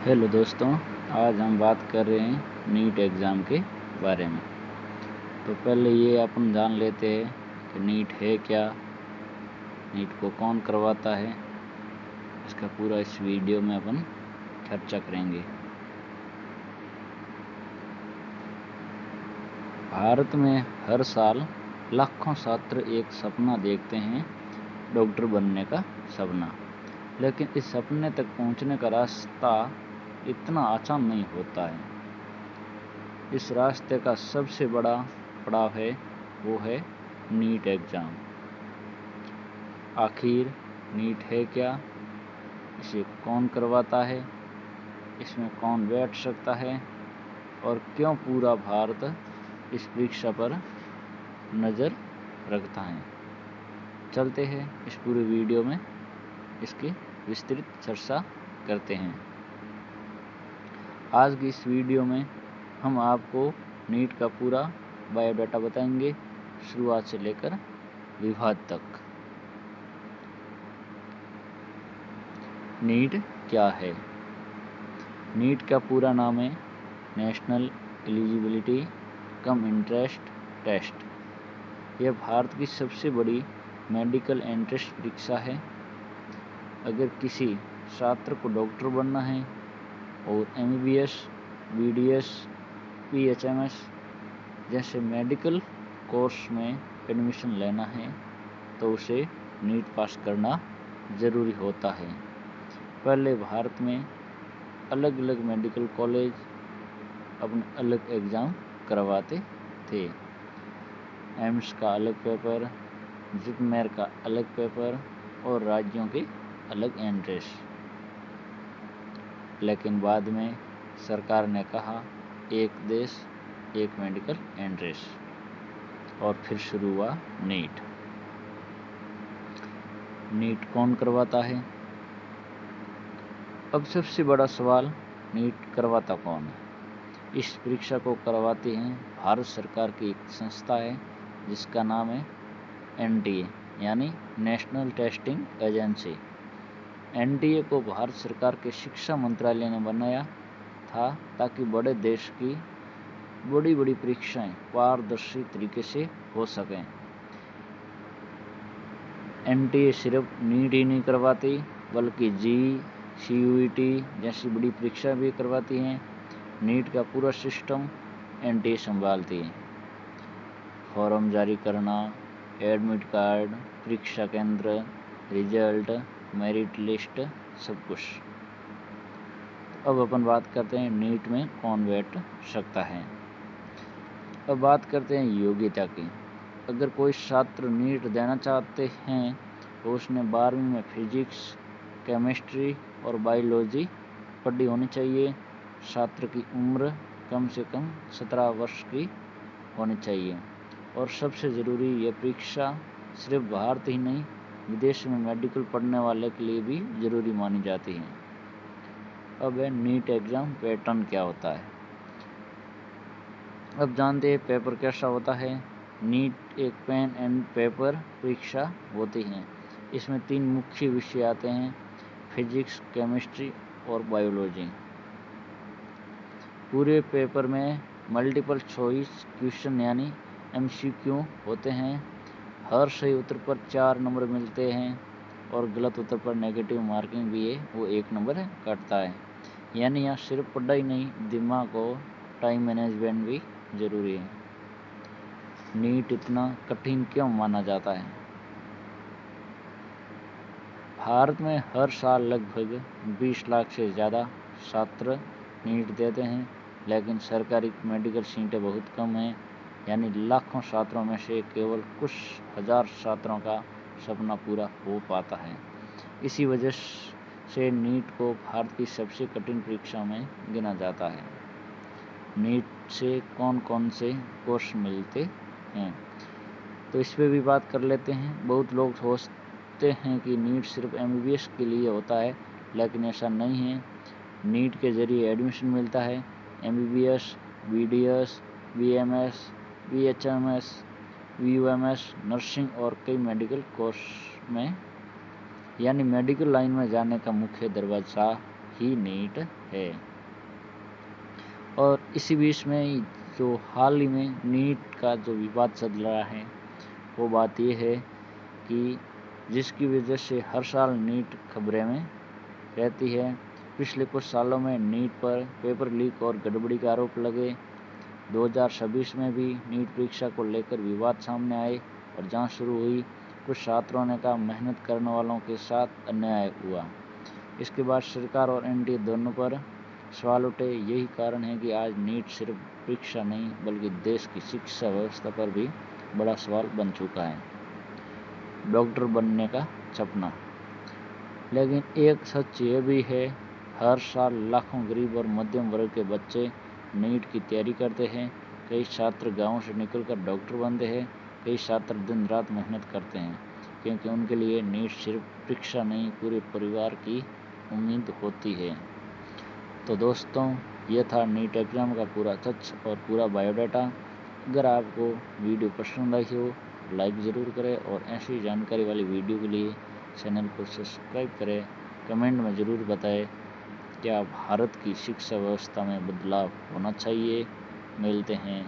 Hello दोस्तों, आज हम बात कर रहे हैं नीट एग्ज़ाम के बारे में। तो पहले ये अपन जान लेते हैं कि नीट है क्या, नीट को कौन करवाता है। इसका पूरा इस वीडियो में अपन चर्चा करेंगे। भारत में हर साल लाखों छात्र एक सपना देखते हैं, डॉक्टर बनने का सपना। लेकिन इस सपने तक पहुंचने का रास्ता इतना आसान नहीं होता है। इस रास्ते का सबसे बड़ा पड़ाव है वो है नीट एग्ज़ाम। आखिर नीट है क्या, इसे कौन करवाता है, इसमें कौन बैठ सकता है और क्यों पूरा भारत इस परीक्षा पर नज़र रखता है। चलते हैं इस पूरे वीडियो में इसकी विस्तृत चर्चा करते हैं। आज की इस वीडियो में हम आपको नीट का पूरा बायोडाटा बताएंगे, शुरुआत से लेकर विभाग तक। नीट क्या है? नीट का पूरा नाम है national eligibility cum entrance test. यह भारत की सबसे बड़ी मेडिकल एंट्रेंस परीक्षा है। अगर किसी छात्र को डॉक्टर बनना है और MBBS, BDS, PHMS जैसे मेडिकल कोर्स में एडमिशन लेना है तो उसे नीट पास करना ज़रूरी होता है। पहले भारत में अलग अलग मेडिकल कॉलेज अपने अलग एग्ज़ाम करवाते थे। एम्स का अलग पेपर, जिपमेर का अलग पेपर और राज्यों के अलग एंट्रेंस। लेकिन बाद में सरकार ने कहा एक देश एक मेडिकल एंट्रेंस और फिर शुरू हुआ नीट। नीट कौन करवाता है? अब सबसे बड़ा सवाल, नीट करवाता कौन है? इस परीक्षा को करवाती है भारत सरकार की एक संस्था है जिसका नाम है NTA यानी नेशनल टेस्टिंग एजेंसी। NTA को भारत सरकार के शिक्षा मंत्रालय ने बनाया था ताकि बड़े देश की बड़ी बड़ी परीक्षाएं पारदर्शी तरीके से हो सकें। NTA सिर्फ नीट ही नहीं करवाती बल्कि JEE, CUET जैसी बड़ी परीक्षा भी करवाती हैं। नीट का पूरा सिस्टम NTA संभालती है। फॉर्म जारी करना, एडमिट कार्ड, परीक्षा केंद्र, रिजल्ट, मेरिट लिस्ट, सब कुछ। अब अपन बात करते हैं नीट में कौन बैठ सकता है। अब बात करते हैं योग्यता की। अगर कोई छात्र नीट देना चाहते हैं तो उसने 12वीं में फिजिक्स, केमिस्ट्री और बायोलॉजी पढ़ी होनी चाहिए। छात्र की उम्र कम से कम 17 वर्ष की होनी चाहिए। और सबसे ज़रूरी, यह परीक्षा सिर्फ भारत ही नहीं विदेश में मेडिकल पढ़ने वाले के लिए भी ज़रूरी मानी जाती है। अब है नीट एग्ज़ाम पैटर्न क्या होता है। अब जानते हैं पेपर कैसा होता है। नीट एक पेन एंड पेपर परीक्षा होती है। इसमें 3 मुख्य विषय आते हैं, फिजिक्स, केमिस्ट्री और बायोलॉजी। पूरे पेपर में मल्टीपल चॉइस क्वेश्चन यानी MCQ होते हैं। हर सही उत्तर पर 4 नंबर मिलते हैं और गलत उत्तर पर नेगेटिव मार्किंग भी है, वो 1 नंबर कटता है। यानी यहाँ सिर्फ पढ़ाई नहीं, दिमाग और टाइम मैनेजमेंट भी ज़रूरी है। नीट इतना कठिन क्यों माना जाता है? भारत में हर साल लगभग 20 लाख से ज़्यादा छात्र नीट देते हैं, लेकिन सरकारी मेडिकल सीटें बहुत कम हैं। यानी लाखों छात्रों में से केवल कुछ हज़ार छात्रों का सपना पूरा हो पाता है। इसी वजह से नीट को भारत की सबसे कठिन परीक्षा में गिना जाता है। नीट से कौन कौन से कोर्स मिलते हैं, तो इस पर भी बात कर लेते हैं। बहुत लोग सोचते हैं कि नीट सिर्फ MBBS के लिए होता है, लेकिन ऐसा नहीं है। नीट के जरिए एडमिशन मिलता है MBBS, BDS, BMS, BHMS, VUMS, nursing और कई मेडिकल कोर्स में। यानी मेडिकल लाइन में जाने का मुख्य दरवाज़ा ही नीट है। और इसी बीच में जो हाल ही में नीट का जो विवाद चल रहा है वो बात ये है कि जिसकी वजह से हर साल नीट खबरें में रहती है। पिछले कुछ सालों में नीट पर पेपर लीक और गड़बड़ी का आरोप लगे। 2026 में भी नीट परीक्षा को लेकर विवाद सामने आए और जांच शुरू हुई। कुछ छात्रों ने कहा मेहनत करने वालों के साथ अन्याय हुआ। इसके बाद सरकार और एनडीए दोनों पर सवाल उठे। यही कारण है कि आज नीट सिर्फ परीक्षा नहीं बल्कि देश की शिक्षा व्यवस्था पर भी बड़ा सवाल बन चुका है। डॉक्टर बनने का सपना, लेकिन एक सच ये भी है, हर साल लाखों गरीब और मध्यम वर्ग के बच्चे नीट की तैयारी करते हैं। कई छात्र गाँव से निकलकर डॉक्टर बनते हैं। कई छात्र दिन रात मेहनत करते हैं क्योंकि उनके लिए नीट सिर्फ परीक्षा नहीं पूरे परिवार की उम्मीद होती है। तो दोस्तों, यह था नीट एग्ज़ाम का पूरा सच और पूरा बायोडाटा। अगर आपको वीडियो पसंद आई हो लाइक ज़रूर करें और ऐसी जानकारी वाली वीडियो के लिए चैनल को सब्सक्राइब करें। कमेंट में ज़रूर बताएं क्या भारत की शिक्षा व्यवस्था में बदलाव होना चाहिए। मिलते हैं